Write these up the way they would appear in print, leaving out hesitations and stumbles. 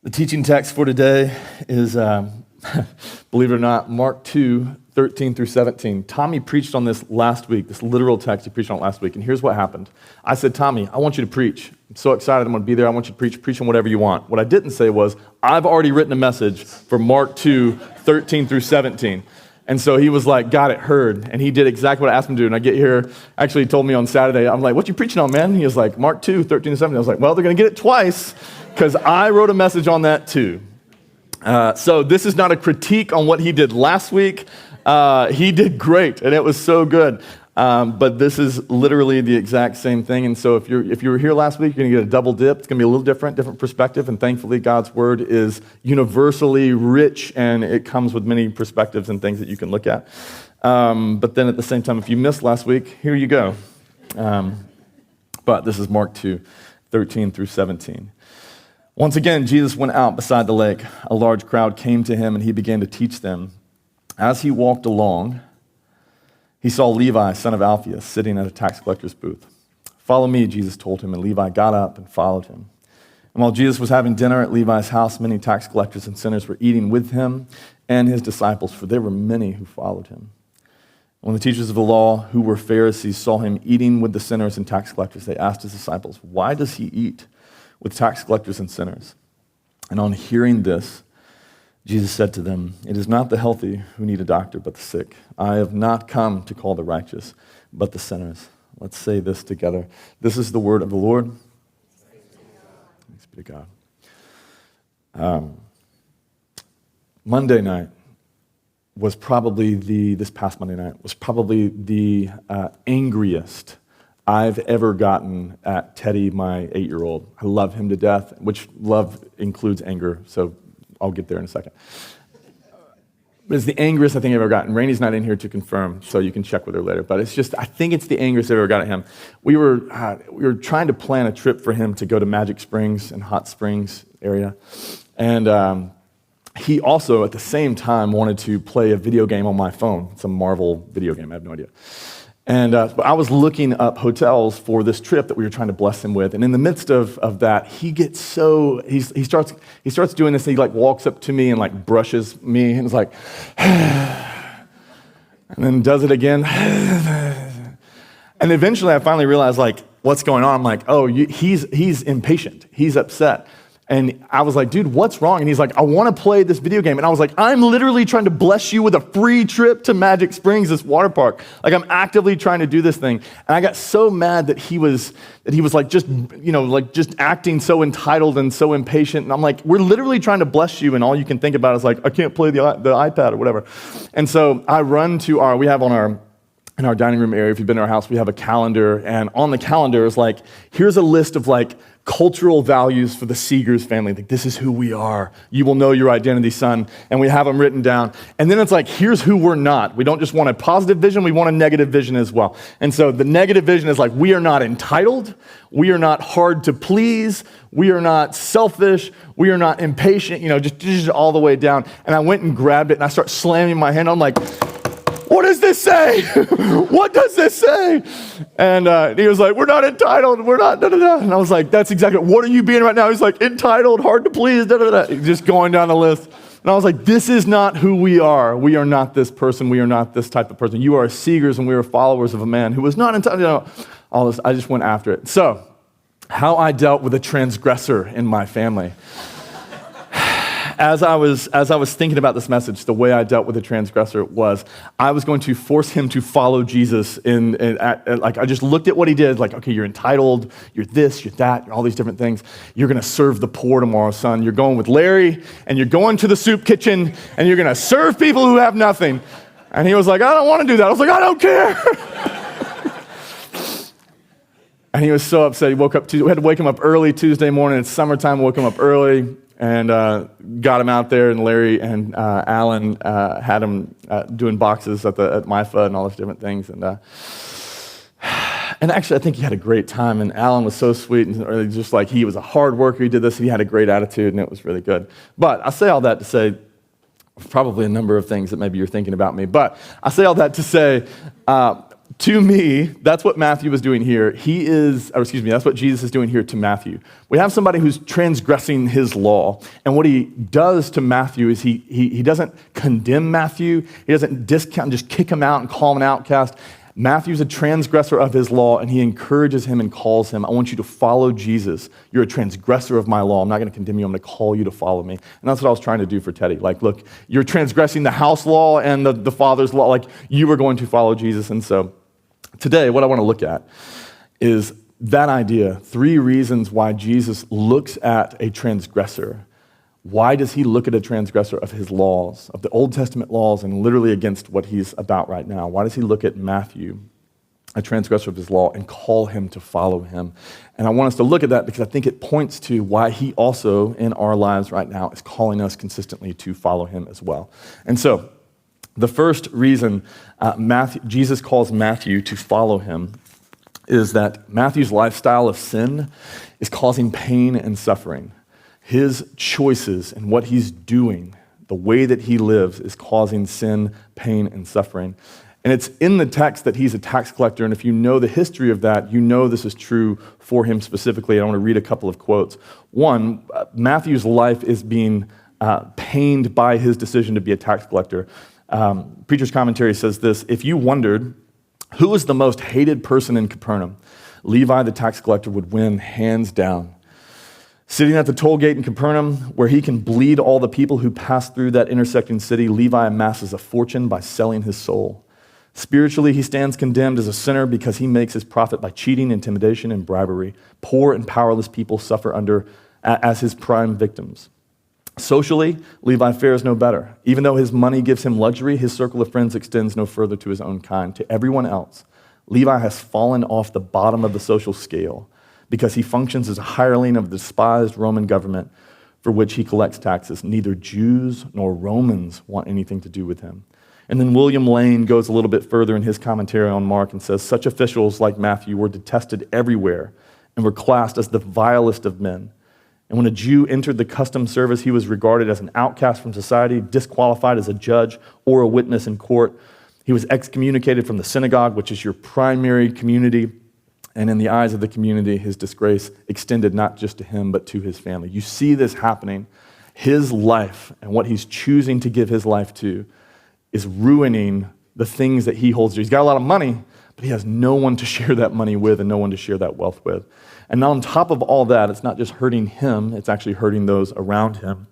The teaching text for today is, believe it or not, Mark 2:13 through 17. Tommy preached on this last week, this literal text, he preached on it last week, and here's what happened. I said, Tommy, I want you to preach. I'm so excited, I'm going to be there, I want you to preach on whatever you want. What I didn't say was, I've already written a message for Mark 2:13 through 17. And so he was like, got it, heard. And he did exactly what I asked him to do. And I get here, actually he told me on Saturday, I'm like, what you preaching on, man? He was like, Mark 2:13 to 17. I was like, well, they're going to get it twice because I wrote a message on that too. So this is not a critique on what he did last week. He did great, and it was so good. But this is literally the exact same thing. And so if you were here last week, you're going to get a double dip. It's going to be a little different perspective. And thankfully, God's word is universally rich, and it comes with many perspectives and things that you can look at. But then at the same time, if you missed last week, here you go. But this is Mark 2:13 through 17. Once again, Jesus went out beside the lake. A large crowd came to him, and he began to teach them. As he walked along, he saw Levi, son of Alphaeus, sitting at a tax collector's booth. Follow me, Jesus told him, and Levi got up and followed him. And while Jesus was having dinner at Levi's house, many tax collectors and sinners were eating with him and his disciples, for there were many who followed him. When the teachers of the law, who were Pharisees, saw him eating with the sinners and tax collectors, they asked his disciples, why does he eat with tax collectors and sinners? And on hearing this, Jesus said to them, it is not the healthy who need a doctor, but the sick. I have not come to call the righteous, but the sinners. Let's say this together. This is the word of the Lord. Thanks be to God. Monday night was probably this past Monday night was probably the angriest I've ever gotten at Teddy, my 8-year-old. I love him to death, which love includes anger, so I'll get there in a second. But it's the angriest I think I've ever gotten. Rainey's not in here to confirm, so you can check with her later. But it's just, I think it's the angriest I've ever got at him. We were trying to plan a trip for him to go to Magic Springs and Hot Springs area. And he also, at the same time, wanted to play a video game on my phone. It's a Marvel video game, I have no idea. And I was looking up hotels for this trip that we were trying to bless him with. And in the midst of that, he gets so, he starts doing this, and he like walks up to me and like brushes me, and is like, and then does it again. And eventually I finally realized like what's going on. I'm like, oh, he's impatient. He's upset. And I was like, dude, what's wrong? And he's like, I want to play this video game. And I was like, I'm literally trying to bless you with a free trip to Magic Springs, this water park. Like, I'm actively trying to do this thing. And I got so mad that he was like just acting so entitled and so impatient. And I'm like, we're literally trying to bless you, and all you can think about is like, I can't play the iPad or whatever. And so I run to in our dining room area, if you've been to our house, we have a calendar, and on the calendar is like, here's a list of like cultural values for the Seegers family. Like, this is who we are. You will know your identity, son. And we have them written down. And then it's like, here's who we're not. We don't just want a positive vision, we want a negative vision as well. And so the negative vision is like, we are not entitled. We are not hard to please. We are not selfish. We are not impatient, just all the way down. And I went and grabbed it, and I start slamming my hand. I'm like, what does this say? What does this say? And he was like, we're not entitled. We're not, da-da-da. And I was like, that's exactly, what are you being right now? He's like, entitled, hard to please, da-da-da. Just going down the list. And I was like, this is not who we are. We are not this person. We are not this type of person. You are Seegers, and we are followers of a man who was not entitled. All this, I just went after it. So, how I dealt with a transgressor in my family. As I was thinking about this message, the way I dealt with the transgressor was I was going to force him to follow Jesus. Like, I just looked at what he did, like, okay, you're entitled, you're this, you're that, you're all these different things. You're going to serve the poor tomorrow, son. You're going with Larry, and you're going to the soup kitchen, and you're going to serve people who have nothing. And he was like, I don't want to do that. I was like, I don't care. And he was so upset. He woke up. We had to wake him up early Tuesday morning. It's summertime. Woke him up early. And got him out there, and Larry and Alan had him doing boxes at MyFud and all those different things. And actually, I think he had a great time. And Alan was so sweet, and just like he was a hard worker. He did this. He had a great attitude, and it was really good. But I say all that to say, probably a number of things that maybe you're thinking about me. But I say all that to say, To me, that's what Matthew was doing here. That's what Jesus is doing here to Matthew. We have somebody who's transgressing his law. And what he does to Matthew is he doesn't condemn Matthew. He doesn't discount and just kick him out and call him an outcast. Matthew's a transgressor of his law, and he encourages him and calls him, I want you to follow Jesus. You're a transgressor of my law. I'm not going to condemn you. I'm going to call you to follow me. And that's what I was trying to do for Teddy. Like, look, you're transgressing the house law and the father's law. Like, you are going to follow Jesus. And so today, what I want to look at is that idea, 3 reasons why Jesus looks at a transgressor. Why does he look at a transgressor of his laws, of the Old Testament laws, and literally against what he's about right now? Why does he look at Matthew, a transgressor of his law, and call him to follow him? And I want us to look at that because I think it points to why he also, in our lives right now, is calling us consistently to follow him as well. And so, the first reason Jesus calls Matthew to follow him is that Matthew's lifestyle of sin is causing pain and suffering. His choices and what he's doing, the way that he lives, is causing sin, pain, and suffering. And it's in the text that he's a tax collector, and if you know the history of that, you know this is true for him specifically. I want to read a couple of quotes. One, Matthew's life is being pained by his decision to be a tax collector. Preacher's Commentary says this: if you wondered who was the most hated person in Capernaum, Levi the tax collector would win hands down. Sitting at the toll gate in Capernaum, where he can bleed all the people who pass through that intersecting city, Levi amasses a fortune by selling his soul. Spiritually, he stands condemned as a sinner because he makes his profit by cheating, intimidation, and bribery. Poor and powerless people suffer as his prime victims. Socially, Levi fares no better. Even though his money gives him luxury, his circle of friends extends no further to his own kind. To everyone else, Levi has fallen off the bottom of the social scale because he functions as a hireling of the despised Roman government for which he collects taxes. Neither Jews nor Romans want anything to do with him. And then William Lane goes a little bit further in his commentary on Mark and says, such officials like Matthew were detested everywhere and were classed as the vilest of men. And when a Jew entered the customs service, he was regarded as an outcast from society, disqualified as a judge or a witness in court. He was excommunicated from the synagogue, which is your primary community. And in the eyes of the community, his disgrace extended not just to him, but to his family. You see this happening. His life and what he's choosing to give his life to is ruining the things that he holds dear. He's got a lot of money, but he has no one to share that money with and no one to share that wealth with. And on top of all that, it's not just hurting him, it's actually hurting those around him.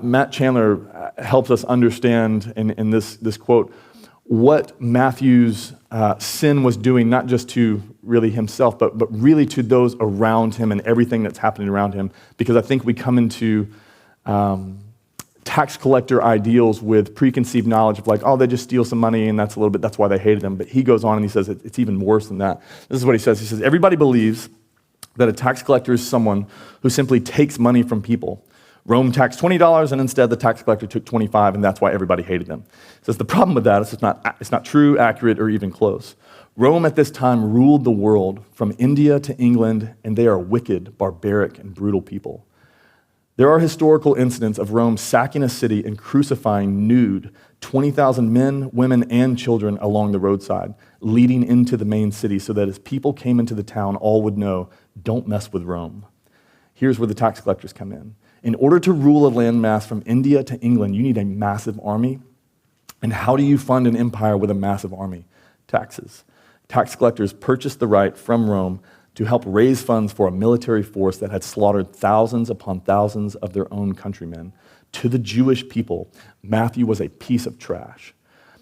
Matt Chandler helps us understand in this quote what Matthew's sin was doing, not just to really himself, but really to those around him and everything that's happening around him. Because I think we come into tax collector ideals with preconceived knowledge of like, oh, they just steal some money and that's why they hated him. But he goes on and he says it's even worse than that. This is what he says. He says, everybody believes that a tax collector is someone who simply takes money from people. Rome taxed $20, and instead the tax collector took $25, and that's why everybody hated them. He says the problem with that is it's not true, accurate, or even close. Rome at this time ruled the world from India to England, and they are wicked, barbaric, and brutal people. There are historical incidents of Rome sacking a city and crucifying nude 20,000 men, women, and children along the roadside, leading into the main city so that as people came into the town, all would know, don't mess with Rome. Here's where the tax collectors come in. In order to rule a landmass from India to England, you need a massive army. And how do you fund an empire with a massive army? Taxes. Tax collectors purchased the right from Rome to help raise funds for a military force that had slaughtered thousands upon thousands of their own countrymen. To the Jewish people, Matthew was a piece of trash.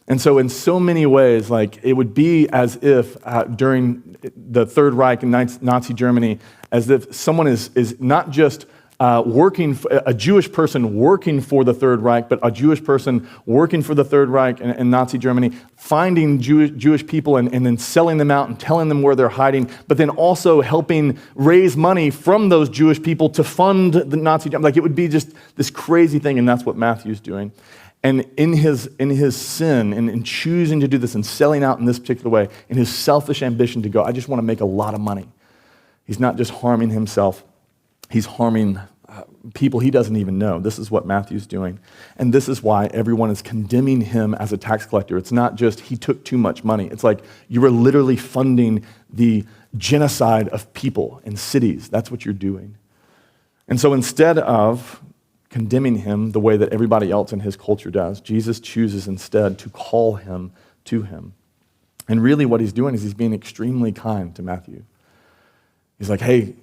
And so in so many ways, like it would be as if during the Third Reich in Nazi Germany, as if someone is not just a Jewish person working for the Third Reich, but a Jewish person working for the Third Reich in Nazi Germany, finding Jewish people and then selling them out and telling them where they're hiding, but then also helping raise money from those Jewish people to fund the Nazi Germany. Like it would be just this crazy thing, and that's what Matthew's doing. And in his sin, and in choosing to do this and selling out in this particular way, in his selfish ambition to go, I just want to make a lot of money. He's not just harming himself, he's harming people he doesn't even know. This is what Matthew's doing. And this is why everyone is condemning him as a tax collector. It's not just he took too much money. It's like you are literally funding the genocide of people in cities. That's what you're doing. And so instead of condemning him the way that everybody else in his culture does, Jesus chooses instead to call him to him. And really what he's doing is he's being extremely kind to Matthew. He's like, hey,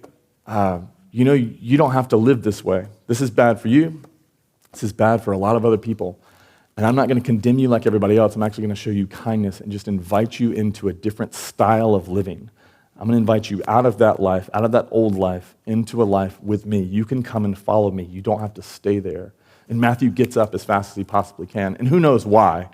you don't have to live this way. This is bad for you. This is bad for a lot of other people. And I'm not going to condemn you like everybody else. I'm actually going to show you kindness and just invite you into a different style of living. I'm going to invite you out of that life, out of that old life, into a life with me. You can come and follow me. You don't have to stay there. And Matthew gets up as fast as he possibly can. And who knows why?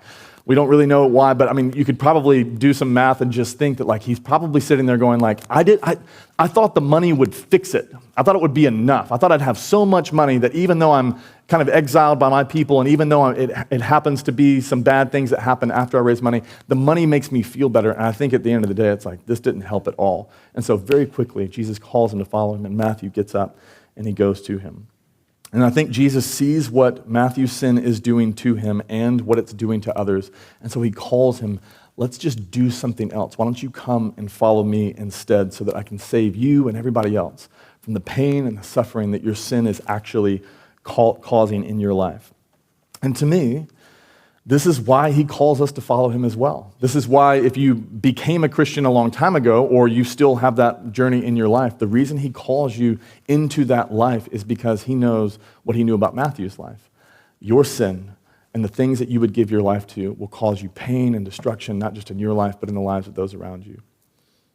We don't really know why, but I mean, you could probably do some math and just think that like he's probably sitting there going like, I thought the money would fix it. I thought it would be enough. I thought I'd have so much money that even though I'm kind of exiled by my people and even though it happens to be some bad things that happen after I raise money, the money makes me feel better. And I think at the end of the day, it's like, this didn't help at all. And so very quickly, Jesus calls him to follow him and Matthew gets up and he goes to him. And I think Jesus sees what Matthew's sin is doing to him and what it's doing to others. And so he calls him, let's just do something else. Why don't you come and follow me instead so that I can save you and everybody else from the pain and the suffering that your sin is actually causing in your life. And to me, this is why he calls us to follow him as well. This is why if you became a Christian a long time ago or you still have that journey in your life, the reason he calls you into that life is because he knows what he knew about Matthew's life. Your sin and the things that you would give your life to will cause you pain and destruction, not just in your life, but in the lives of those around you.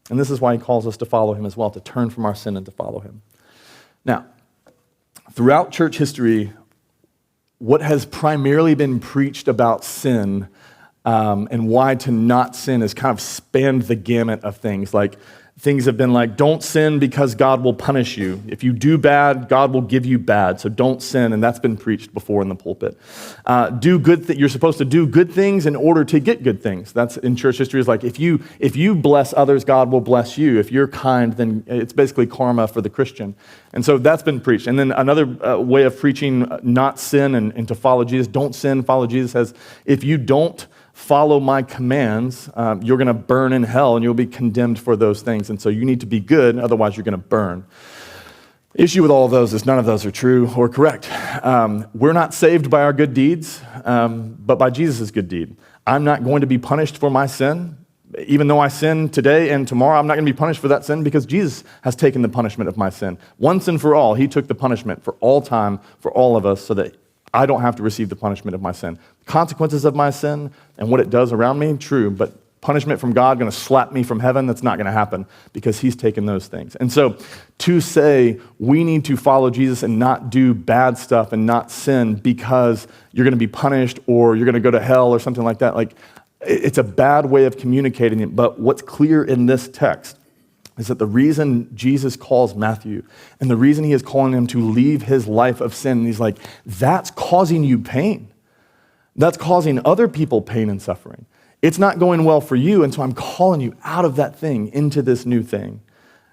And this is why he calls us to follow him as well, to turn from our sin and to follow him. Now, throughout church history, what has primarily been preached about sin and why to not sin has kind of spanned the gamut of things. Like things have been like, don't sin because God will punish you. If you do bad, God will give you bad. So don't sin, and that's been preached before in the pulpit. You're supposed to do good things in order to get good things. That's in church history. Is like if you bless others, God will bless you. If you're kind, then it's basically karma for the Christian. And so that's been preached. And then another way of preaching not sin and to follow Jesus, don't sin, follow Jesus, says if you don't follow my commands, you're going to burn in hell and you'll be condemned for those things. And so you need to be good, otherwise you're going to burn. Issue with all of those is none of those are true or correct. We're not saved by our good deeds, but by Jesus' good deed. I'm not going to be punished for my sin. Even though I sin today and tomorrow, I'm not going to be punished for that sin because Jesus has taken the punishment of my sin. Once and for all, he took the punishment for all time, for all of us, so that I don't have to receive the punishment of my sin. Consequences of my sin and what it does around me, true, but punishment from God going to slap me from heaven, that's not going to happen because he's taken those things. And so to say we need to follow Jesus and not do bad stuff and not sin because you're going to be punished or you're going to go to hell or something like that, like it's a bad way of communicating it. But what's clear in this text is that the reason Jesus calls Matthew and the reason he is calling him to leave his life of sin, and he's like, that's causing you pain. That's causing other people pain and suffering. It's not going well for you, and so I'm calling you out of that thing into this new thing.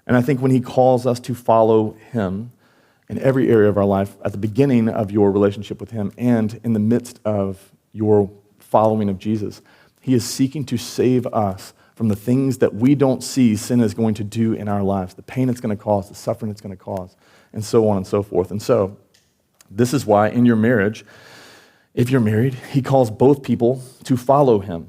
And I think when he calls us to follow him in every area of our life, at the beginning of your relationship with him and in the midst of your following of Jesus, he is seeking to save us from the things that we don't see sin is going to do in our lives, the pain it's going to cause, the suffering it's going to cause, and so on and so forth. And so this is why in your marriage, if you're married, he calls both people to follow him.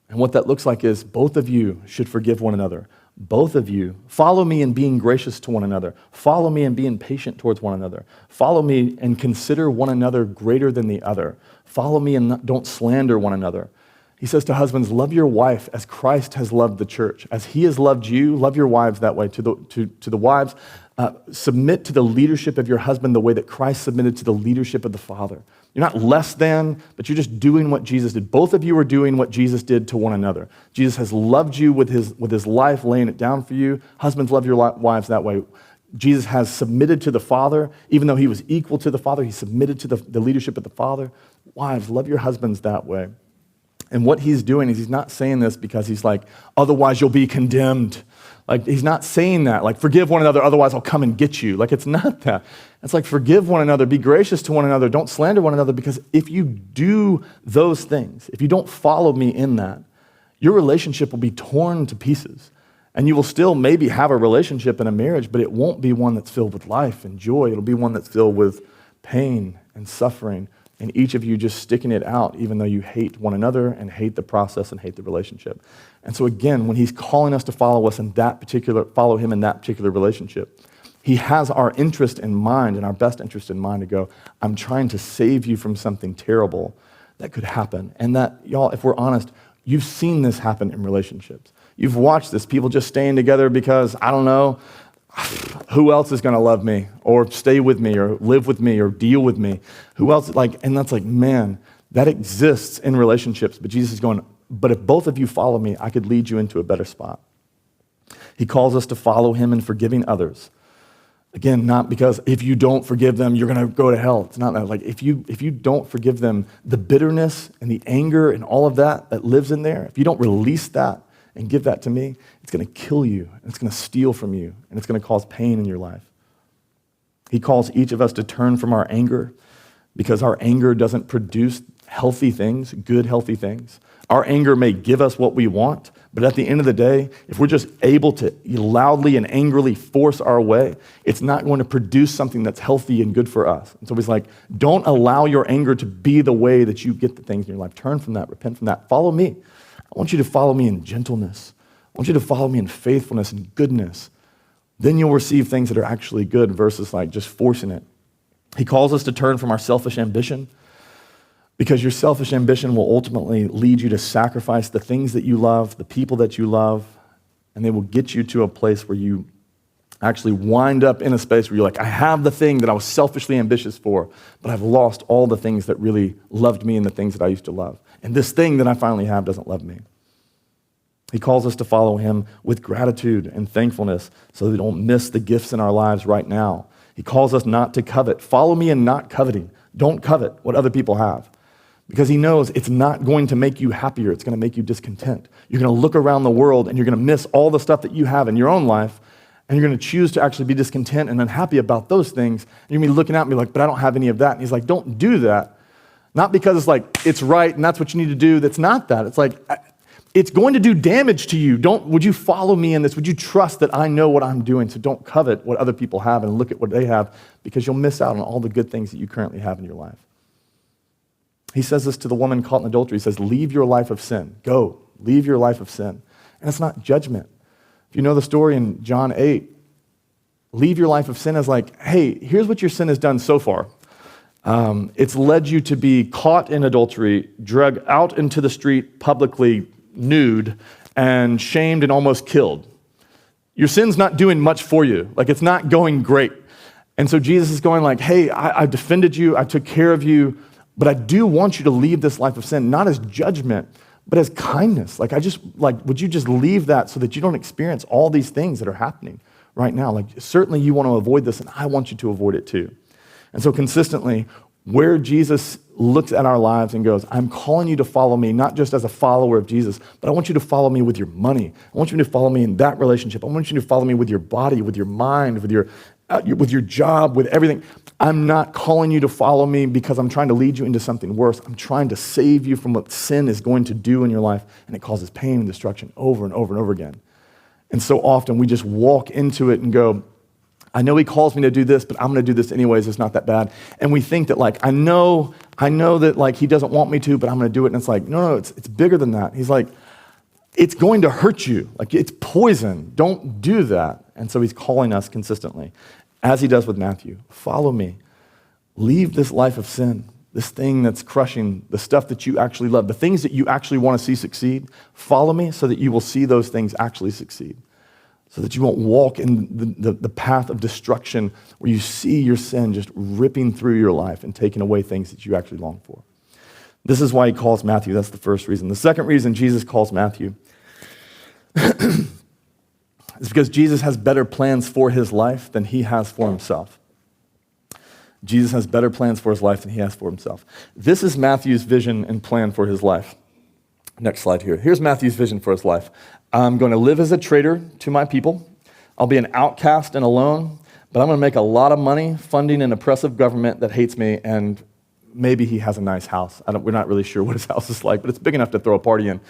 And what that looks like is both of you should forgive one another. Both of you follow me in being gracious to one another. Follow me in being patient towards one another. Follow me and consider one another greater than the other. Follow me and don't slander one another. He says to husbands, love your wife as Christ has loved the church. As he has loved you, love your wives that way. To the wives, submit to the leadership of your husband the way that Christ submitted to the leadership of the Father. You're not less than, but you're just doing what Jesus did. Both of you are doing what Jesus did to one another. Jesus has loved you with his life, laying it down for you. Husbands, love your wives that way. Jesus has submitted to the Father. Even though he was equal to the Father, he submitted to the leadership of the Father. Wives, love your husbands that way. And what he's doing is he's not saying this because he's like, otherwise you'll be condemned. Like, he's not saying that, like, forgive one another, otherwise I'll come and get you. Like, it's not that. It's like, forgive one another, be gracious to one another, don't slander one another, because if you do those things, if you don't follow me in that, your relationship will be torn to pieces. And you will still maybe have a relationship and a marriage, but it won't be one that's filled with life and joy. It'll be one that's filled with pain and suffering, and each of you just sticking it out, even though you hate one another and hate the process and hate the relationship. And so again, when he's calling us to follow him in that particular relationship, he has our interest in mind and our best interest in mind to go, I'm trying to save you from something terrible that could happen. And that, y'all, if we're honest, you've seen this happen in relationships. You've watched this, people just staying together because, I don't know, who else is going to love me or stay with me or live with me or deal with me? Who else? And that's like, man, that exists in relationships. But Jesus is going, but if both of you follow me, I could lead you into a better spot. He calls us to follow him in forgiving others. Again, not because if you don't forgive them, you're going to go to hell. It's not that. Like, if you don't forgive them, the bitterness and the anger and all of that lives in there, if you don't release that and give that to me, it's going to kill you, and it's going to steal from you, and it's going to cause pain in your life. He calls each of us to turn from our anger, because our anger doesn't produce healthy things, good, healthy things. Our anger may give us what we want, but at the end of the day, if we're just able to loudly and angrily force our way, it's not going to produce something that's healthy and good for us. And so he's like, don't allow your anger to be the way that you get the things in your life. Turn from that, repent from that, follow me. I want you to follow me in gentleness. I want you to follow me in faithfulness and goodness. Then you'll receive things that are actually good versus like just forcing it. He calls us to turn from our selfish ambition, because your selfish ambition will ultimately lead you to sacrifice the things that you love, the people that you love, and they will get you to a place where you actually wind up in a space where you're like, I have the thing that I was selfishly ambitious for, but I've lost all the things that really loved me and the things that I used to love. And this thing that I finally have doesn't love me. He calls us to follow him with gratitude and thankfulness so that we don't miss the gifts in our lives right now. He calls us not to covet. Follow me in not coveting. Don't covet what other people have, because he knows it's not going to make you happier. It's going to make you discontent. You're going to look around the world and you're going to miss all the stuff that you have in your own life, and you're going to choose to actually be discontent and unhappy about those things. And you're going to be looking at me like, but I don't have any of that. And he's like, don't do that. Not because it's like, it's right and that's what you need to do. That's not that. It's like, it's going to do damage to you. Would you follow me in this? Would you trust that I know what I'm doing? So don't covet what other people have and look at what they have, because you'll miss out on all the good things that you currently have in your life. He says this to the woman caught in adultery. He says, leave your life of sin. Go, leave your life of sin. And it's not judgment. If you know the story in John 8, leave your life of sin as like, hey, here's what your sin has done so far. It's led you to be caught in adultery, dragged out into the street publicly nude, and shamed and almost killed. Your sin's not doing much for you. Like, it's not going great. And so Jesus is going like, hey, I defended you, I took care of you, but I do want you to leave this life of sin, not as judgment, but as kindness. Like, would you just leave that so that you don't experience all these things that are happening right now? Like, certainly you want to avoid this, and I want you to avoid it too. And so consistently, where Jesus looks at our lives and goes, I'm calling you to follow me, not just as a follower of Jesus, but I want you to follow me with your money. I want you to follow me in that relationship. I want you to follow me with your body, with your mind, with your job, with everything. I'm not calling you to follow me because I'm trying to lead you into something worse. I'm trying to save you from what sin is going to do in your life, and it causes pain and destruction over and over and over again. And so often we just walk into it and go, I know he calls me to do this, but I'm going to do this anyways. It's not that bad. And we think that like, I know that like he doesn't want me to, but I'm going to do it. And it's like, no, it's bigger than that. He's like, it's going to hurt you. Like, it's poison. Don't do that. And so he's calling us consistently, as he does with Matthew. Follow me. Leave this life of sin, this thing that's crushing, the stuff that you actually love, the things that you actually want to see succeed. Follow me so that you will see those things actually succeed, so that you won't walk in the path of destruction where you see your sin just ripping through your life and taking away things that you actually long for. This is why he calls Matthew. That's the first reason. The second reason Jesus calls Matthew is because Jesus has better plans for his life than he has for himself. Jesus has better plans for his life than he has for himself. This is Matthew's vision and plan for his life. Next slide here. Here's Matthew's vision for his life. I'm going to live as a traitor to my people. I'll be an outcast and alone, but I'm going to make a lot of money funding an oppressive government that hates me, and maybe he has a nice house. We're not really sure what his house is like, but it's big enough to throw a party in.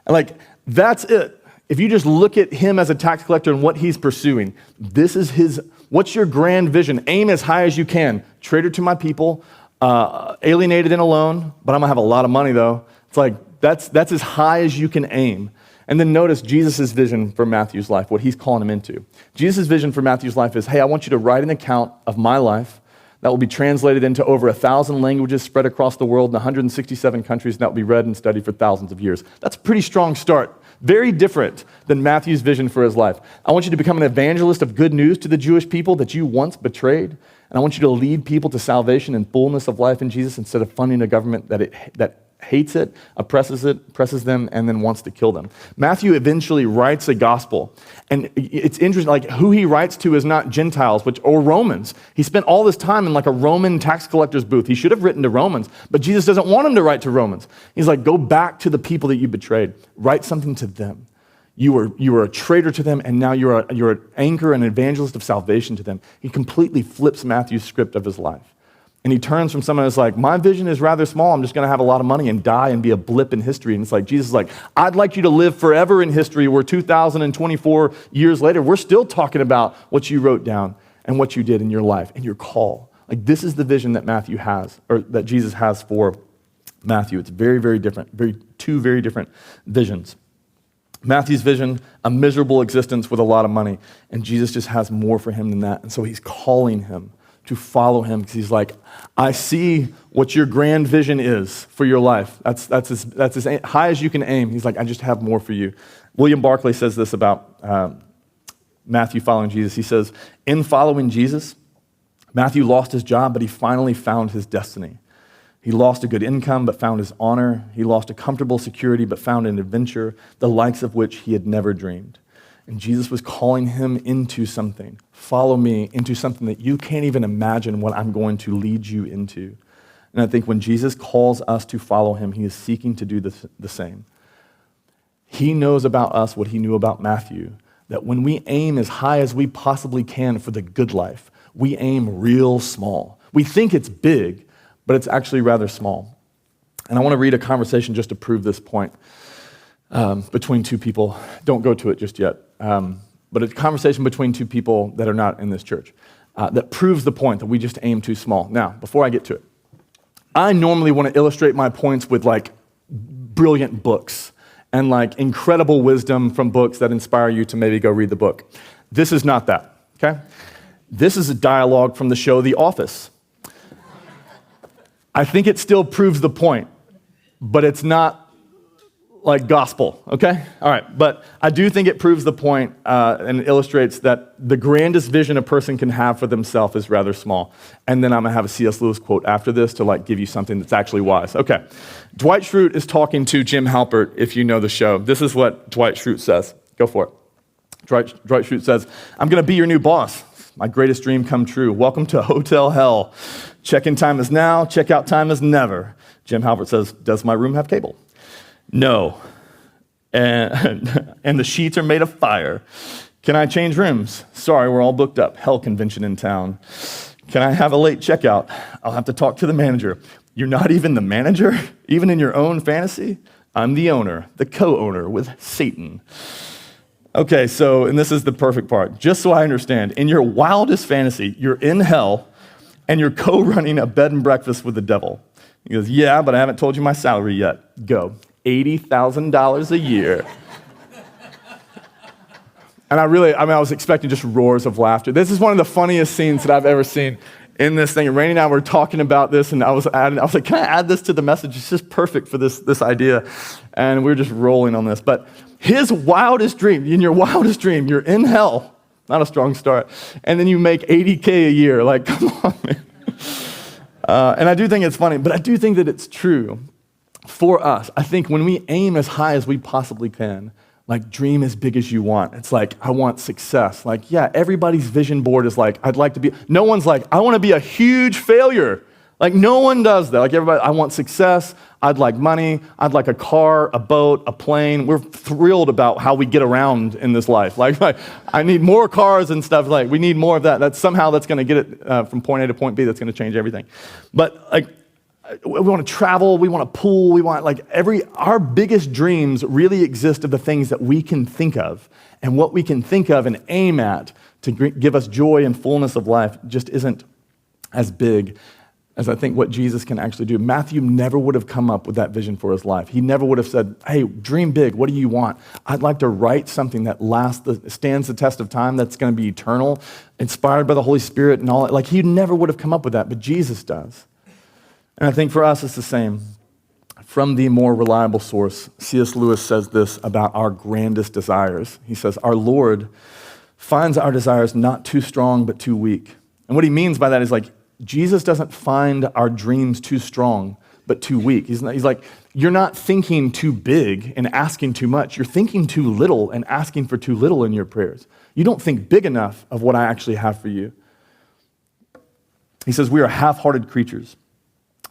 And that's it. If you just look at him as a tax collector and what he's pursuing, this is what's your grand vision? Aim as high as you can. Traitor to my people, alienated and alone, but I'm going to have a lot of money, though. It's like, that's as high as you can aim. And then notice Jesus' vision for Matthew's life, what he's calling him into. Jesus' vision for Matthew's life is, hey, I want you to write an account of my life that will be translated into over 1,000 languages spread across the world in 167 countries, and that will be read and studied for thousands of years. That's a pretty strong start. Very different than Matthew's vision for his life. I want you to become an evangelist of good news to the Jewish people that you once betrayed, and I want you to lead people to salvation and fullness of life in Jesus instead of funding a government that hates it, oppresses them, and then wants to kill them. Matthew eventually writes a gospel. And it's interesting, who he writes to is not Gentiles, or Romans. He spent all this time in a Roman tax collector's booth. He should have written to Romans, but Jesus doesn't want him to write to Romans. He's like, go back to the people that you betrayed. Write something to them. You were a traitor to them, and now you're an anchor and evangelist of salvation to them. He completely flips Matthew's script of his life. And he turns from someone who's like, my vision is rather small. I'm just going to have a lot of money and die and be a blip in history. And it's like, Jesus is like, I'd like you to live forever in history. We're 2,024 years later. We're still talking about what you wrote down and what you did in your life and your call. This is the vision that Matthew has, or that Jesus has for Matthew. It's very, very different. Two very different visions. Matthew's vision, a miserable existence with a lot of money. And Jesus just has more for him than that. And so he's calling him to follow him, because he's like, I see what your grand vision is for your life. That's as high as you can aim. He's like, I just have more for you. William Barclay says this about Matthew following Jesus. He says, in following Jesus, Matthew lost his job, but he finally found his destiny. He lost a good income, but found his honor. He lost a comfortable security, but found an adventure, the likes of which he had never dreamed. And Jesus was calling him into something. Follow me into something that you can't even imagine what I'm going to lead you into. And I think when Jesus calls us to follow him, he is seeking to do the same. He knows about us what he knew about Matthew, that when we aim as high as we possibly can for the good life, we aim real small. We think it's big, but it's actually rather small. And I want to read a conversation just to prove this point. Between two people. Don't go to it just yet. But a conversation between two people that are not in this church that proves the point that we just aim too small. Now, before I get to it, I normally want to illustrate my points with brilliant books and incredible wisdom from books that inspire you to maybe go read the book. This is not that, okay? This is a dialogue from the show The Office. I think it still proves the point, but it's not gospel, okay? All right, but I do think it proves the point and illustrates that the grandest vision a person can have for themselves is rather small. And then I'm gonna have a C.S. Lewis quote after this to give you something that's actually wise. Okay, Dwight Schrute is talking to Jim Halpert, if you know the show. This is what Dwight Schrute says. Go for it. Dwight Schrute says, I'm gonna be your new boss. My greatest dream come true. Welcome to Hotel Hell. Check-in time is now, check-out time is never. Jim Halpert says, does my room have cable? No. And the sheets are made of fire. Can I change rooms? Sorry, we're all booked up. Hell convention in town. Can I have a late checkout? I'll have to talk to the manager. You're not even the manager? Even in your own fantasy? I'm the owner, the co-owner with Satan. Okay, so, and this is the perfect part. Just so I understand, in your wildest fantasy, you're in hell and you're co-running a bed and breakfast with the devil. He goes, yeah, but I haven't told you my salary yet. Go. $80,000 a year. And I was expecting just roars of laughter. This is one of the funniest scenes that I've ever seen in this thing. Rainey and I were talking about this, and I was like, can I add this to the message? It's just perfect for this idea. And we were just rolling on this. But his wildest dream, in your wildest dream, you're in hell. Not a strong start. And then you make $80K a year. Come on, man. And I do think it's funny, but I do think that it's true. For us, I think when we aim as high as we possibly can, dream as big as you want. It's I want success. Yeah, everybody's vision board is I'd like to be. No one's I want to be a huge failure. Like no one does that. Like everybody, I want success, I'd like money, I'd like a car, a boat, a plane. We're thrilled about how we get around in this life. Like I need more cars and stuff. Like we need more of that. That's going to get it from point A to point B. That's going to change everything. But like we want to travel, we want to pool, we want our biggest dreams really exist of the things that we can think of. And what we can think of and aim at to give us joy and fullness of life just isn't as big as I think what Jesus can actually do. Matthew never would have come up with that vision for his life. He never would have said, hey, dream big, what do you want? I'd like to write something that stands the test of time, that's going to be eternal, inspired by the Holy Spirit and all that. Like he never would have come up with that, but Jesus does. And I think for us it's the same. From the more reliable source, C.S. Lewis says this about our grandest desires. He says, our Lord finds our desires not too strong but too weak. And what he means by that is like, Jesus doesn't find our dreams too strong, but too weak. He's like, you're not thinking too big and asking too much. You're thinking too little and asking for too little in your prayers. You don't think big enough of what I actually have for you. He says, we are half-hearted creatures,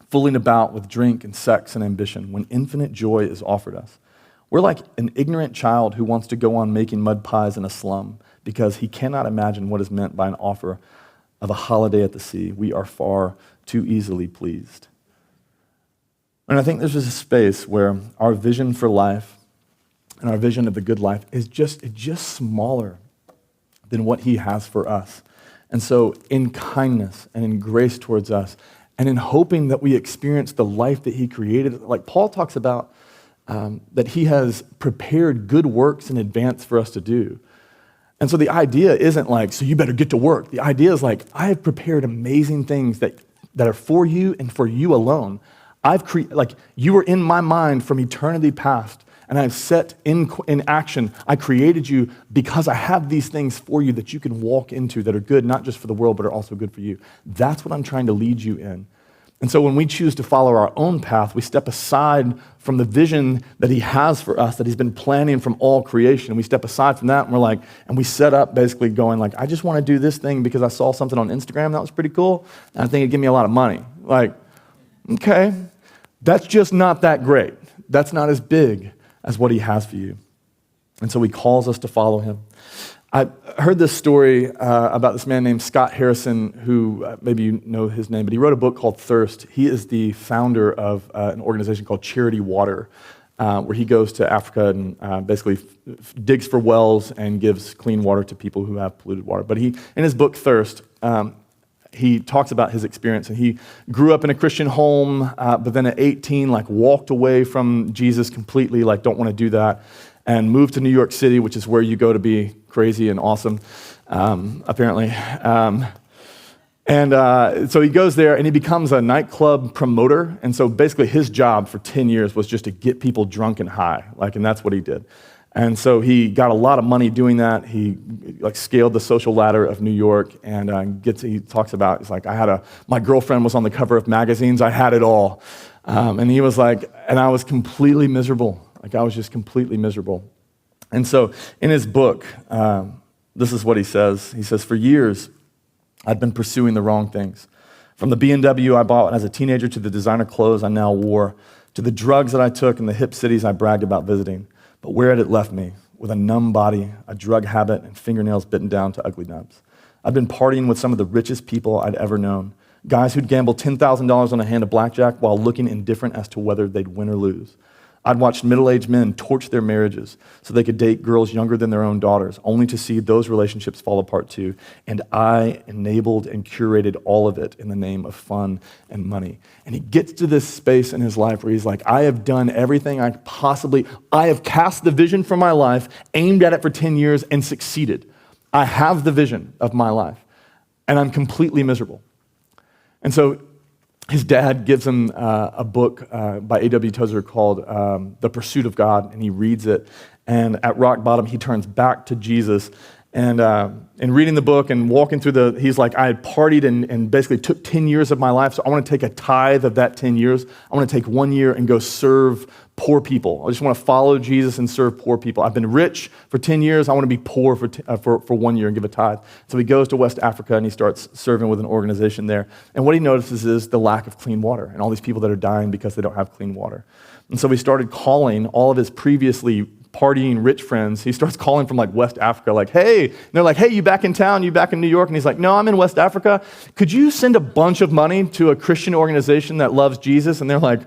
fooling about with drink and sex and ambition when infinite joy is offered us. We're like an ignorant child who wants to go on making mud pies in a slum because he cannot imagine what is meant by an offer of a holiday at the sea. We are far too easily pleased. And I think there's just a space where our vision for life and our vision of the good life is just smaller than what he has for us. And so in kindness and in grace towards us, and in hoping that we experience the life that he created, like Paul talks about that he has prepared good works in advance for us to do. And so the idea isn't like, so you better get to work. The idea is like, I have prepared amazing things that are for you and for you alone. You were in my mind from eternity past, and I've set in action. I created you because I have these things for you that you can walk into that are good, not just for the world, but are also good for you. That's what I'm trying to lead you in. And so when we choose to follow our own path, we step aside from the vision that he has for us, that he's been planning from all creation. We step aside from that and we set up basically going like, I just want to do this thing because I saw something on Instagram that was pretty cool, and I think it'd give me a lot of money. Like, okay, that's just not that great. That's not as big as what he has for you. And so he calls us to follow him. I heard this story about this man named Scott Harrison, who maybe you know his name, but he wrote a book called Thirst. He is the founder of an organization called Charity Water, where he goes to Africa and basically digs for wells and gives clean water to people who have polluted water. But in his book Thirst, he talks about his experience, and he grew up in a Christian home, but then at 18, walked away from Jesus completely, don't want to do that, and moved to New York City, which is where you go to be crazy and awesome, apparently. So he goes there, and he becomes a nightclub promoter, and so basically his job for 10 years was just to get people drunk and high, and that's what he did. And so he got a lot of money doing that. He scaled the social ladder of New York, and he talks about, it's my girlfriend was on the cover of magazines, I had it all. And he was and I was completely miserable. I was just completely miserable. And so in his book, this is what he says. He says, for years, I'd been pursuing the wrong things. From the BMW I bought as a teenager to the designer clothes I now wore, to the drugs that I took in the hip cities I bragged about visiting. But where had it left me? With a numb body, a drug habit, and fingernails bitten down to ugly nubs. I'd been partying with some of the richest people I'd ever known. Guys who'd gamble $10,000 on a hand of blackjack while looking indifferent as to whether they'd win or lose. I'd watched middle-aged men torch their marriages so they could date girls younger than their own daughters, only to see those relationships fall apart too. And I enabled and curated all of it in the name of fun and money. And he gets to this space in his life where he's like, I have done everything I have cast the vision for my life, aimed at it for 10 years, and succeeded. I have the vision of my life, and I'm completely miserable. And so his dad gives him a book by A.W. Tozer called The Pursuit of God, and he reads it. And at rock bottom, he turns back to Jesus, And reading the book and walking through he's like, I had partied and basically took 10 years of my life, so I want to take a tithe of that 10 years. I want to take 1 year and go serve poor people. I just want to follow Jesus and serve poor people. I've been rich for 10 years. I want to be poor for 1 year and give a tithe. So he goes to West Africa and he starts serving with an organization there. And what he notices is the lack of clean water and all these people that are dying because they don't have clean water. And so he started calling all of his previously partying rich friends. He starts calling from like West Africa, like, hey, and they're like, hey, you back in town? You back in New York? And he's like, no, I'm in West Africa. Could you send a bunch of money to a Christian organization that loves Jesus? And they're like,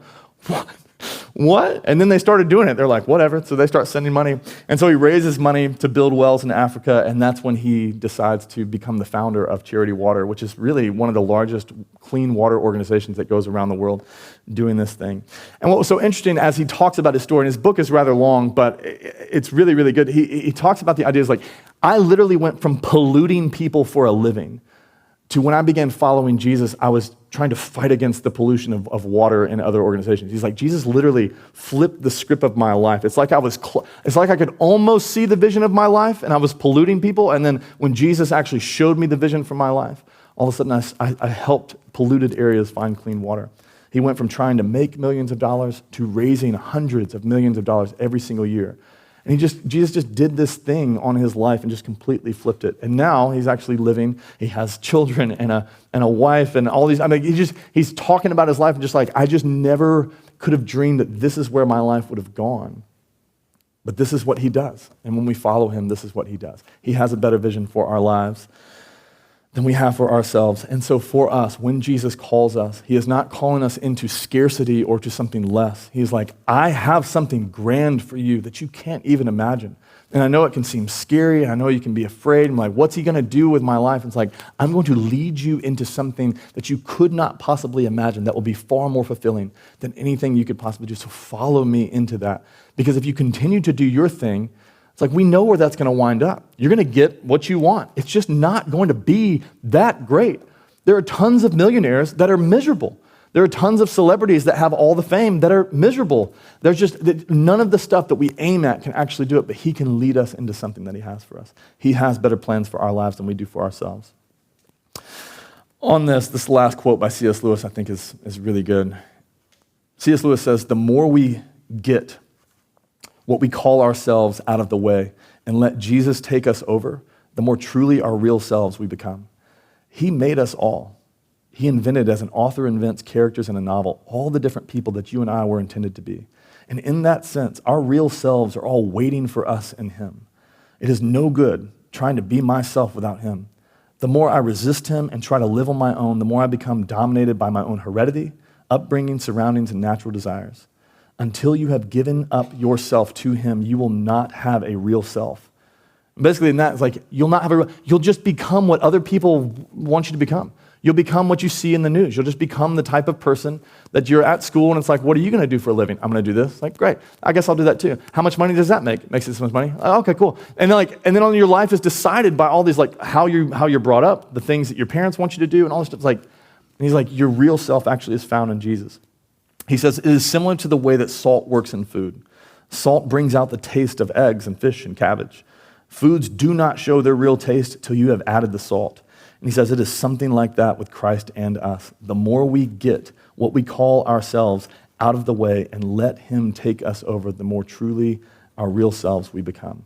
what? And then they started doing it. They're like, whatever. So they start sending money. And so he raises money to build wells in Africa, and that's when he decides to become the founder of Charity Water, which is really one of the largest clean water organizations that goes around the world doing this thing. And what was so interesting as he talks about his story, and his book is rather long, but it's really, really good. He talks about the ideas like, I literally went from polluting people for a living to when I began following Jesus, I was trying to fight against the pollution of water and other organizations. He's like, Jesus literally flipped the script of my life. It's like I could almost see the vision of my life, and I was polluting people. And then when Jesus actually showed me the vision for my life, all of a sudden I helped polluted areas find clean water. He went from trying to make millions of dollars to raising hundreds of millions of dollars every single year. And Jesus just did this thing on his life and just completely flipped it. And now he's actually living, he has children and a wife and all these, I mean, he's talking about his life and just like, I just never could have dreamed that this is where my life would have gone. But this is what he does. And when we follow him, this is what he does. He has a better vision for our lives than we have for ourselves. And so for us, when Jesus calls us, he is not calling us into scarcity or to something less. He's like, I have something grand for you that you can't even imagine. And I know it can seem scary. I know you can be afraid. I'm like, what's he going to do with my life? It's like, I'm going to lead you into something that you could not possibly imagine that will be far more fulfilling than anything you could possibly do. So follow me into that. Because if you continue to do your thing, it's like we know where that's going to wind up. You're going to get what you want. It's just not going to be that great. There are tons of millionaires that are miserable. There are tons of celebrities that have all the fame that are miserable. There's just none of the stuff that we aim at can actually do it, but he can lead us into something that he has for us. He has better plans for our lives than we do for ourselves. On this last quote by C.S. Lewis I think is really good. C.S. Lewis says, the more we get what we call ourselves out of the way and let Jesus take us over, the more truly our real selves we become. He made us all. He invented, as an author invents characters in a novel, all the different people that you and I were intended to be. And in that sense, our real selves are all waiting for us in him. It is no good trying to be myself without him. The more I resist him and try to live on my own, the more I become dominated by my own heredity, upbringing, surroundings, and natural desires. Until you have given up yourself to him, you will not have a real self. Basically, in that, it's like you'll just become what other people want you to become. You'll become what you see in the news. You'll just become the type of person that you're at school and it's like, what are you going to do for a living? I'm going to do this. Like, great. I guess I'll do that too. How much money does that make? It makes it so much money. Oh, okay, cool. And then all your life is decided by all these, like how you're brought up, the things that your parents want you to do, and all this stuff. It's like, and he's like, your real self actually is found in Jesus. He says, it is similar to the way that salt works in food. Salt brings out the taste of eggs and fish and cabbage. Foods do not show their real taste till you have added the salt. And he says it is something like that with Christ and us. The more we get what we call ourselves out of the way and let him take us over, the more truly our real selves we become.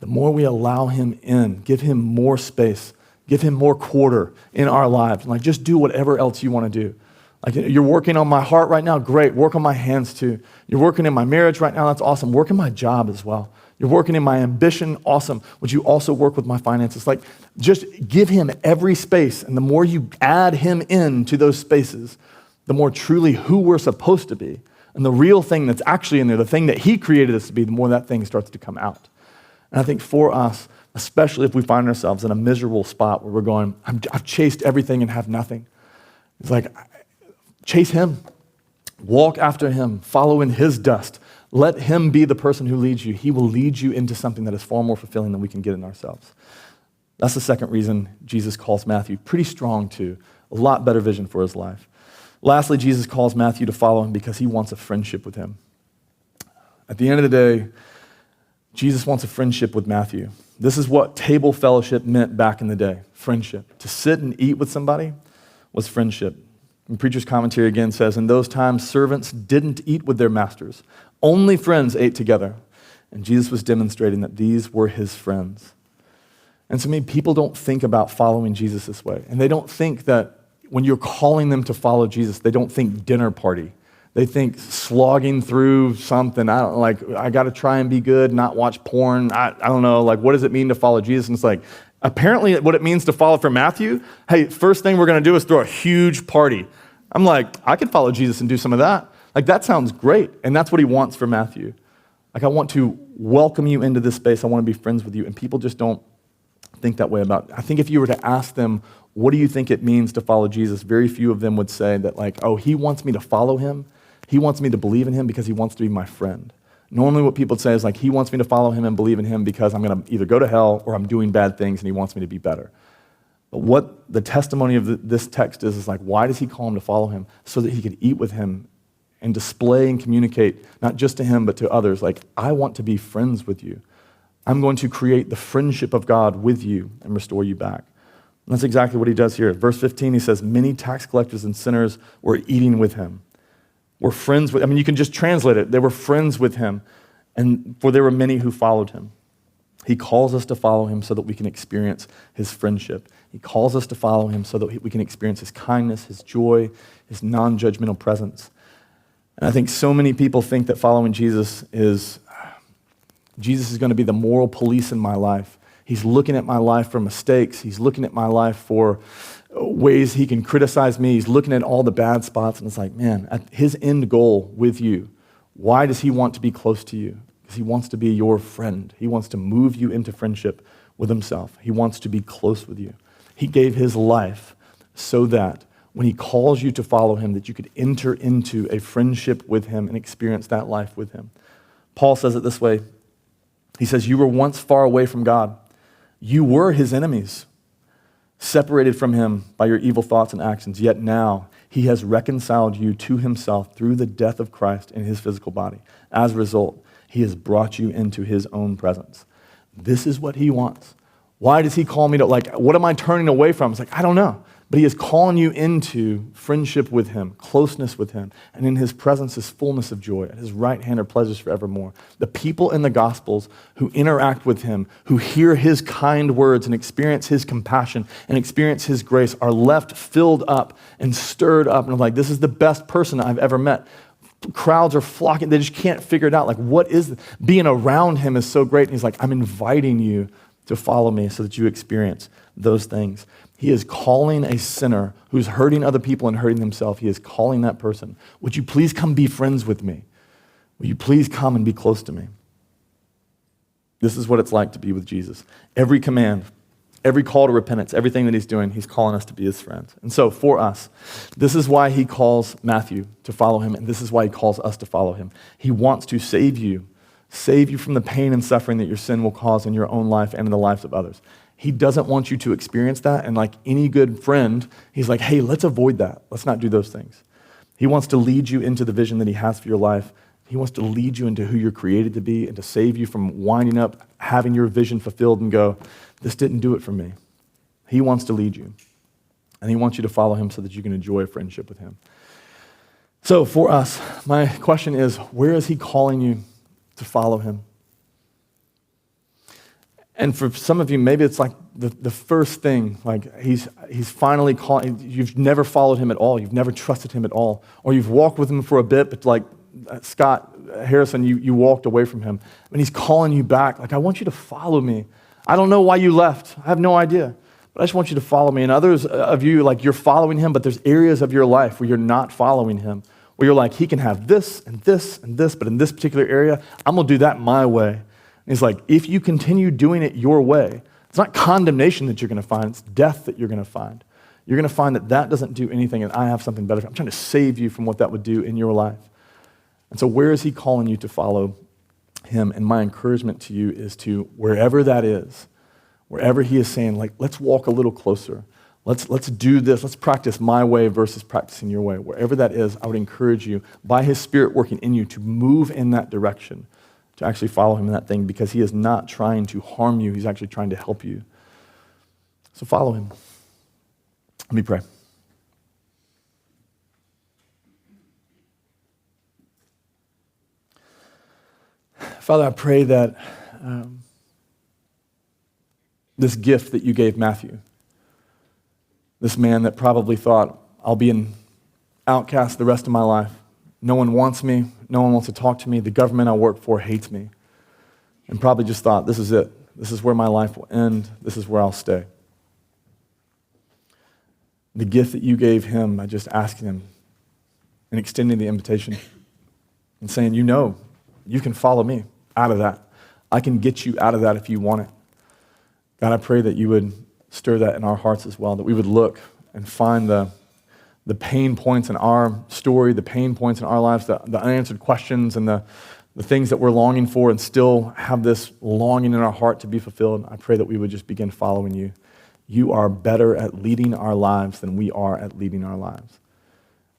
The more we allow him in, give him more space, give him more quarter in our lives. Like, just do whatever else you want to do. Like, you're working on my heart right now, great. Work on my hands too. You're working in my marriage right now, that's awesome. Work in my job as well. You're working in my ambition, awesome. Would you also work with my finances? Like, just give him every space, and the more you add him into those spaces, the more truly who we're supposed to be, and the real thing that's actually in there, the thing that he created us to be, the more that thing starts to come out. And I think for us, especially if we find ourselves in a miserable spot where we're going, I've chased everything and have nothing. It's like, chase him, walk after him, follow in his dust. Let him be the person who leads you. He will lead you into something that is far more fulfilling than we can get in ourselves. That's the second reason Jesus calls Matthew pretty strong too. A lot better vision for his life. Lastly, Jesus calls Matthew to follow him because he wants a friendship with him. At the end of the day, Jesus wants a friendship with Matthew. This is what table fellowship meant back in the day, friendship. To sit and eat with somebody was friendship. And Preacher's Commentary again says, in those times, servants didn't eat with their masters. Only friends ate together. And Jesus was demonstrating that these were his friends. And to me, people don't think about following Jesus this way. And they don't think that when you're calling them to follow Jesus, they don't think dinner party. They think slogging through something. I got to try and be good, not watch porn. I don't know, what does it mean to follow Jesus? And it's like, apparently what it means to follow for Matthew, hey, first thing we're going to do is throw a huge party. I'm like, I could follow Jesus and do some of that. That sounds great. And that's what he wants for Matthew. I want to welcome you into this space. I want to be friends with you. And people just don't think that way about it. I think if you were to ask them, what do you think it means to follow Jesus? Very few of them would say that he wants me to follow him. He wants me to believe in him because he wants to be my friend. Normally what people say is he wants me to follow him and believe in him because I'm going to either go to hell or I'm doing bad things and he wants me to be better. But what the testimony of this text is why does he call him to follow him? So that he could eat with him and display and communicate, not just to him, but to others. I want to be friends with you. I'm going to create the friendship of God with you and restore you back. And that's exactly what he does here. Verse 15, he says, many tax collectors and sinners were eating with him. Were friends with, you can just translate it. They were friends with him, for there were many who followed him. He calls us to follow him so that we can experience his friendship. He calls us to follow him so that we can experience his kindness, his joy, his non-judgmental presence. And I think so many people think that following Jesus is going to be the moral police in my life. He's looking at my life for mistakes. He's looking at my life for ways he can criticize me. He's looking at all the bad spots, and it's man, at his end goal with you, why does he want to be close to you? Because he wants to be your friend. He wants to move you into friendship with himself. He wants to be close with you. He gave his life so that when he calls you to follow him, that you could enter into a friendship with him and experience that life with him. Paul says it this way. He says, you were once far away from God. You were his enemies, separated from him by your evil thoughts and actions, yet now he has reconciled you to himself through the death of Christ in his physical body. As a result, he has brought you into his own presence. This is what he wants. Why does he call me to, what am I turning away from? It's I don't know. But he is calling you into friendship with him, closeness with him, and in his presence is fullness of joy. At his right hand are pleasures forevermore. The people in the Gospels who interact with him, who hear his kind words and experience his compassion and experience his grace are left filled up and stirred up and this is the best person I've ever met. Crowds are flocking. They just can't figure it out. What is it? Being around him is so great. And he's I'm inviting you to follow me so that you experience those things. He is calling a sinner who's hurting other people and hurting himself. He is calling that person. Would you please come be friends with me? Will you please come and be close to me? This is what it's like to be with Jesus. Every command, every call to repentance, everything that he's doing, he's calling us to be his friends. And so for us, this is why he calls Matthew to follow him, and this is why he calls us to follow him. He wants to save you from the pain and suffering that your sin will cause in your own life and in the lives of others. He doesn't want you to experience that, and like any good friend, he's like, hey, let's avoid that. Let's not do those things. He wants to lead you into the vision that he has for your life. He wants to lead you into who you're created to be and to save you from winding up, having your vision fulfilled and go, this didn't do it for me. He wants to lead you, and he wants you to follow him so that you can enjoy a friendship with him. So for us, my question is, where is he calling you to follow him? And for some of you, maybe it's like the first thing, like he's finally calling. You've never followed him at all. You've never trusted him at all. Or you've walked with him for a bit, but like Scott Harrison, you walked away from him. And he's calling you back. Like, I want you to follow me. I don't know why you left. I have no idea. But I just want you to follow me. And others of you, like you're following him, but there's areas of your life where you're not following him. Where you're like, he can have this and this and this, but in this particular area, I'm going to do that my way. And he's like, if you continue doing it your way, it's not condemnation that you're going to find, it's death that you're going to find. You're going to find that that doesn't do anything, and I have something better. I'm trying to save you from what that would do in your life. And so where is he calling you to follow him? And my encouragement to you is to, wherever that is, wherever he is saying, like, let's walk a little closer. Let's do this. Let's practice my way versus practicing your way. Wherever that is, I would encourage you, by his Spirit working in you, to move in that direction, to actually follow him in that thing because he is not trying to harm you. He's actually trying to help you. So follow him. Let me pray. Father, I pray that this gift that you gave Matthew, this man that probably thought, I'll be an outcast the rest of my life. No one wants me. No one wants to talk to me. The government I work for hates me. And probably just thought, this is it. This is where my life will end. This is where I'll stay. The gift that you gave him by just asking him and extending the invitation and saying, you can follow me out of that. I can get you out of that if you want it. God, I pray that you would stir that in our hearts as well, that we would look and find the pain points in our story, the pain points in our lives, the unanswered questions and the things that we're longing for and still have this longing in our heart to be fulfilled. I pray that we would just begin following you. You are better at leading our lives than we are at leading our lives.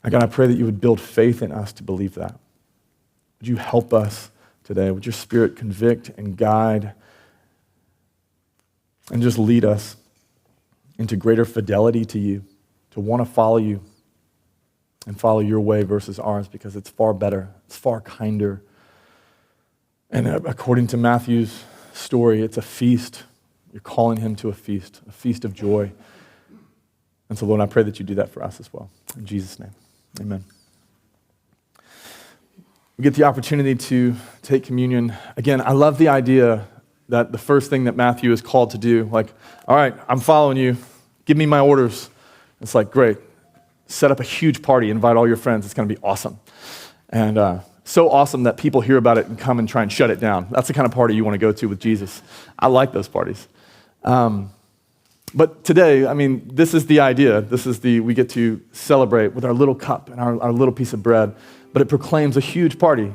And God, I pray that you would build faith in us to believe that. Would you help us today? Would your Spirit convict and guide and just lead us into greater fidelity to you, to want to follow you and follow your way versus ours because it's far better, it's far kinder. And according to Matthew's story, it's a feast. You're calling him to a feast of joy. And so, Lord, I pray that you do that for us as well. In Jesus' name, amen. We get the opportunity to take communion. Again, I love the idea that the first thing that Matthew is called to do, like, all right, I'm following you. Give me my orders. It's like, great. Set up a huge party. Invite all your friends. It's going to be awesome. And so awesome that people hear about it and come and try and shut it down. That's the kind of party you want to go to with Jesus. I like those parties. But today, this is the idea. We get to celebrate with our little cup and our little piece of bread, but it proclaims a huge party.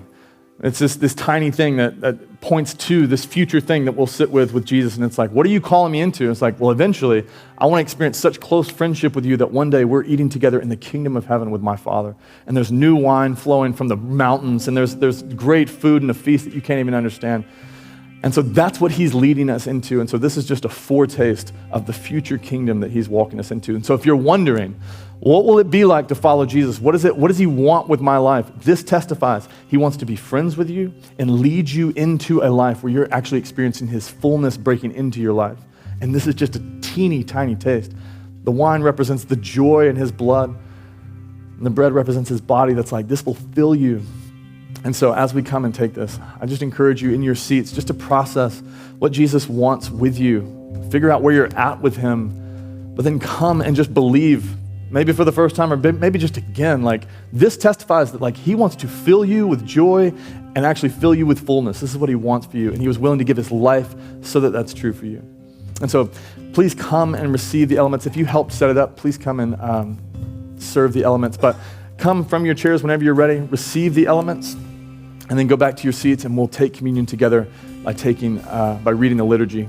It's this tiny thing that points to this future thing that we'll sit with Jesus. And it's like, what are you calling me into? It's like, well, eventually, I want to experience such close friendship with you that one day we're eating together in the kingdom of heaven with my Father. And there's new wine flowing from the mountains. And there's great food and a feast that you can't even understand. And so that's what he's leading us into. And so this is just a foretaste of the future kingdom that he's walking us into. And so if you're wondering, what will it be like to follow Jesus? What does he want with my life? This testifies. He wants to be friends with you and lead you into a life where you're actually experiencing his fullness breaking into your life. And this is just a teeny tiny taste. The wine represents the joy in his blood. And the bread represents his body that's like, this will fill you. And so as we come and take this, I just encourage you in your seats just to process what Jesus wants with you. Figure out where you're at with him, but then come and just believe, maybe for the first time or maybe just again, like this testifies that like he wants to fill you with joy and actually fill you with fullness. This is what he wants for you. And he was willing to give his life so that that's true for you. And so please come and receive the elements. If you helped set it up, please come and serve the elements. But come from your chairs whenever you're ready, receive the elements, and then go back to your seats and we'll take communion together by reading the liturgy.